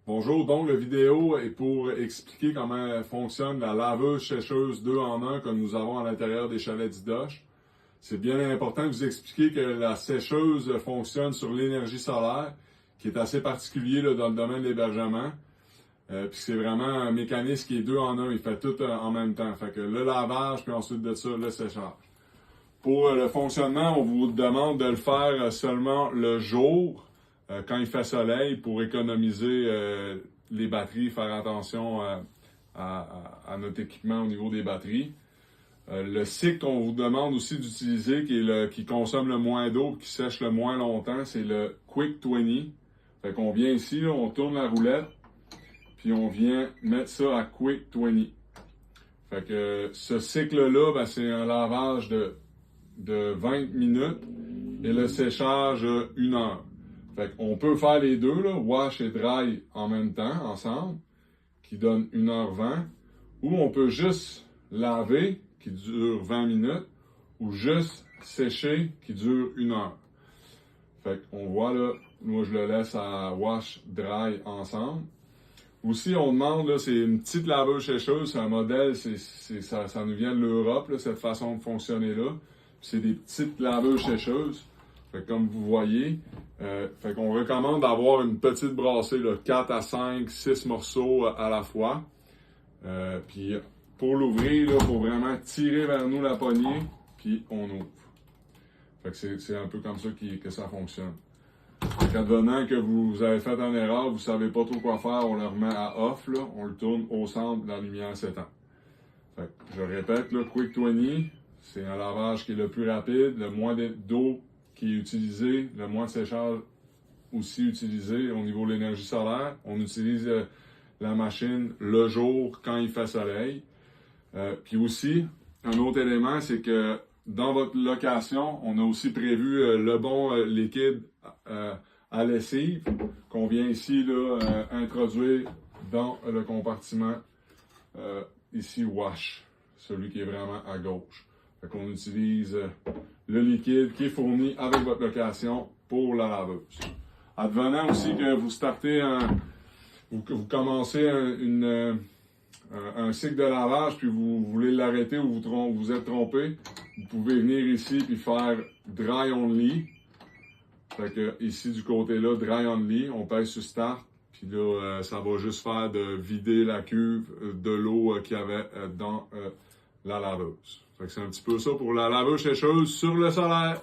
Bonjour, donc la vidéo est pour expliquer comment fonctionne la laveuse sécheuse 2 en 1 que nous avons à l'intérieur des chalets d'Idoche. C'est bien important de vous expliquer que la sécheuse fonctionne sur l'énergie solaire, qui est assez particulier là, dans le domaine de l'hébergement. Puis c'est vraiment un mécanisme qui est 2 en 1, il fait tout en même temps. Fait que le lavage, puis ensuite de ça, le séchage. Pour le fonctionnement, on vous demande de le faire seulement le jour, quand il fait soleil, pour économiser les batteries, faire attention à notre équipement au niveau des batteries. Le cycle qu'on vous demande aussi d'utiliser, qui consomme le moins d'eau, qui sèche le moins longtemps, c'est le Quick 20. Fait qu'on vient ici, là, on tourne la roulette, puis on vient mettre ça à Quick 20. Fait que ce cycle-là, ben, c'est un lavage de 20 minutes et le séchage 1 heure. Fait qu'on peut faire les deux, là, wash et dry en même temps, ensemble, qui donne 1h20, ou on peut juste laver, qui dure 20 minutes, ou juste sécher, qui dure 1 heure. Fait qu'on voit là, moi je le laisse à wash, dry ensemble. Aussi, on demande, là, c'est une petite laveuse sécheuse, c'est un modèle, ça nous vient de l'Europe, là, cette façon de fonctionner là. C'est des petites laveuses sécheuses. Fait que comme vous voyez, fait qu'on recommande d'avoir une petite brassée, là, 4 à 5, 6 morceaux à la fois. Puis pour l'ouvrir, il faut vraiment tirer vers nous la poignée, puis on ouvre. Fait que c'est un peu comme ça que ça fonctionne. Advenant que vous avez fait une erreur, vous ne savez pas trop quoi faire, on le remet à off, là, on le tourne au centre, la lumière s'éteint. Fait que je répète, là, Quick 20, c'est un lavage qui est le plus rapide, le moins d'eau qui est utilisé, le moins de séchage aussi utilisé au niveau de l'énergie solaire. On utilise la machine le jour quand il fait soleil. Puis aussi, un autre élément, c'est que dans votre location, on a aussi prévu le bon liquide à lessive qu'on vient ici là, introduire dans le compartiment ici wash, celui qui est vraiment à gauche. Fait qu'on utilise le liquide qui est fourni avec votre location pour la laveuse. Advenant aussi que vous startez vous commencez un cycle de lavage, puis vous voulez l'arrêter ou vous êtes trompé, vous pouvez venir ici puis faire dry only. Fait que ici du côté-là, dry only, on pèse sur start, puis là, ça va juste faire de vider la cuve de l'eau qu'il y avait dans la laveuse. Fait que c'est un petit peu ça pour la laveuse sécheuse sur le solaire.